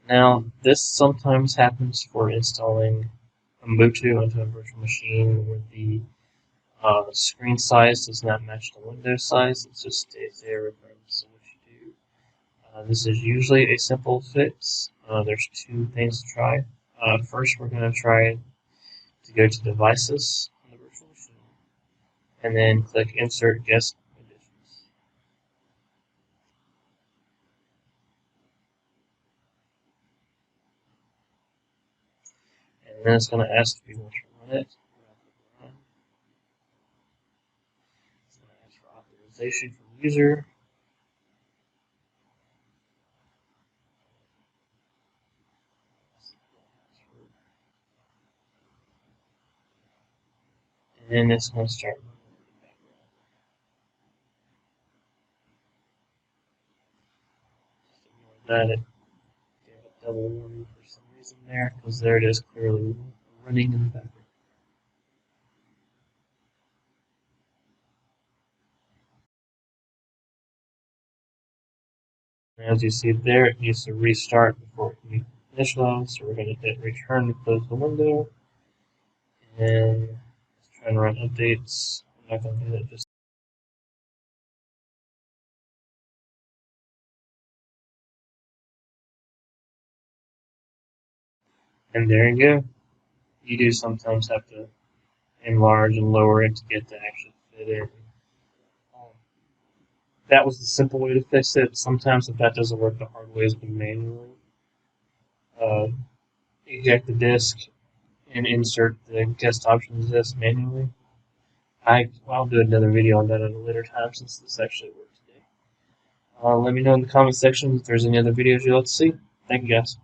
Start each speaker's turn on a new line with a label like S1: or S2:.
S1: Now, this sometimes happens for installing Ubuntu into a virtual machine where the screen size does not match the Windows size. It just stays there regardless of what you do. This is usually a simple fix. There's two things to try. First, we're going to try to go to Devices on the virtual machine, and then click Insert Guest Additions. And then it's going to ask if you want to run it. It's going to ask for authorization from the user. And then it's going to start running in the background. Just ignore that. It gave a double warning for some reason there, because there it is clearly running in the background. As you see there, it needs to restart before it can initialize, so we're going to hit return to close the window. And let's try and run updates. I'm not going to do that just. And there you go. You do sometimes have to enlarge and lower it to get to actually fit in. That was the simple way to fix it. Sometimes if that doesn't work, the hard way is to manually eject the disk and insert the guest options disk manually. I'll do another video on that at a later time since this actually worked today. Let me know in the comment section if there's any other videos you'd like to see. Thank you guys.